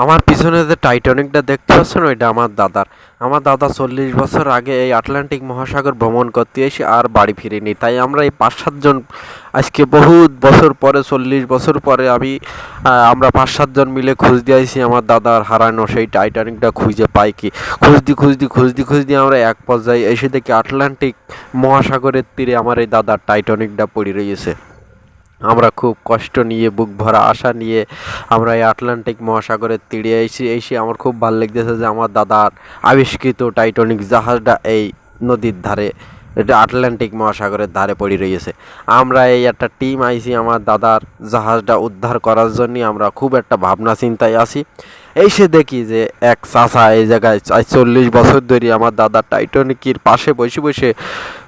আমার পিছনে যে টাইটানিকটা দেখতে পাচ্ছেন ওইটা আমার দাদার। আমার দাদা 40 বছর আগে এই আটলান্টিক মহাসাগর ভ্রমণ করতে এসে আর বাড়ি ফিরেনি। তাই আমরা এই 5-7 জন আজকে বহুত বছর পরে, 40 বছর পরে আমরা 5-7 জন মিলে খোঁজ দিয়েছি আমার দাদার হারানো সেই টাইটানিকটা খুঁজে পাই কি। খুঁজদি আমরা এক পর্যায়ে এসে দেখি আটলান্টিক মহাসাগরের তীরে আমার এই দাদার টাইটানিকটা পড়ে রয়েছে। আমরা খুব কষ্ট নিয়ে, বুক ভরা আশা নিয়ে আমরা এই আটলান্টিক মহাসাগরের তীরে এসে আমার খুব ভালো লাগতেছে যে আমার দাদার আবিষ্কৃত টাইটানিক জাহাজটা এই নদীর ধারে, এটা আটলান্টিক মহাসাগরের ধারে পড়ে রয়েছে। আমরা এই একটা টিম আইছি আমার দাদার জাহাজটা উদ্ধার করার জন্য। আমরা খুব একটা ভাবনা চিন্তায় আছি। এসে দেখি যে এক চাচা এই জায়গায় 40 বছর ধরে আমার দাদার টাইটানিকের পাশে বসে বসে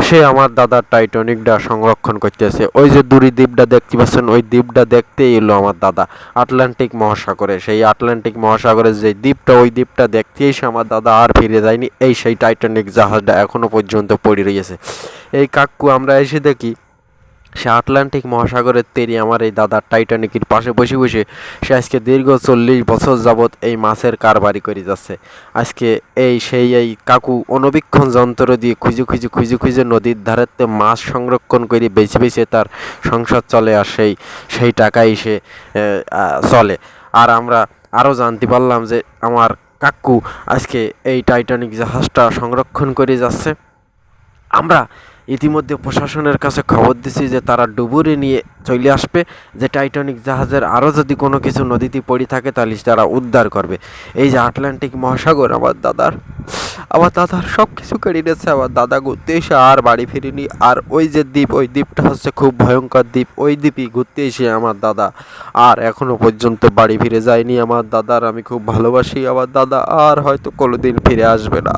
সে আমার দাদার টাইটানিকটা সংরক্ষণ করতেছে। ওই যে দূরে দ্বীপটা দেখতে পাচ্ছেন, ওই দ্বীপটা দেখতেই এলো আমার দাদা আটলান্টিক মহাসাগরে। সেই আটলান্টিক মহাসাগরের যে দ্বীপটা, ওই দ্বীপটা দেখতে এসে আমার দাদা আর ফিরে যায়নি। এই সেই টাইটানিক জাহাজটা এখনো পর্যন্ত পড়ে রয়েছে। এই কাকু আমরা এসে দেখি সে আটলান্টিক মহাসাগরের তীরে আমার এই দাদার টাইটানিকের পাশে বসে বসে সে আজকে দীর্ঘ 40 বছর যাবৎ এই মাছের কারবারি করে যাচ্ছে। আজকে এই কাকু অনবীক্ষণ যন্ত্র দিয়ে খুঁজে নদীর ধারেতে মাছ সংরক্ষণ করে বেছে তার সংসার চলে। আর সেই টাকাই সে চলে। আর আমরা আরও জানতে পারলাম যে আমার কাকু আজকে এই টাইটানিক জাহাজটা সংরক্ষণ করে যাচ্ছে। আমরা ইতিমধ্যে প্রশাসনের কাছে খবর দিছি যে তারা ডুবুরি নিয়ে চলে আসবে, যে টাইটানিক জাহাজের আরও যদি কোনো কিছু নদীতে পড়ে থাকে তাহলে তারা উদ্ধার করবে। এই যে আটলান্টিক মহাসাগর আমার দাদার সব কিছু কেড়ে নিয়েছে। আমার দাদা ঘুরতে এসে আর বাড়ি ফিরিনি। আর ওই যে দ্বীপ, ওই দ্বীপটা হচ্ছে খুব ভয়ঙ্কর দ্বীপ। ওই দ্বীপই ঘুরতে এসে আমার দাদা আর এখনো পর্যন্ত বাড়ি ফিরে যায়নি। আমার দাদার আমি খুব ভালোবাসি। আমার দাদা আর হয়তো কোনোদিন ফিরে আসবে না।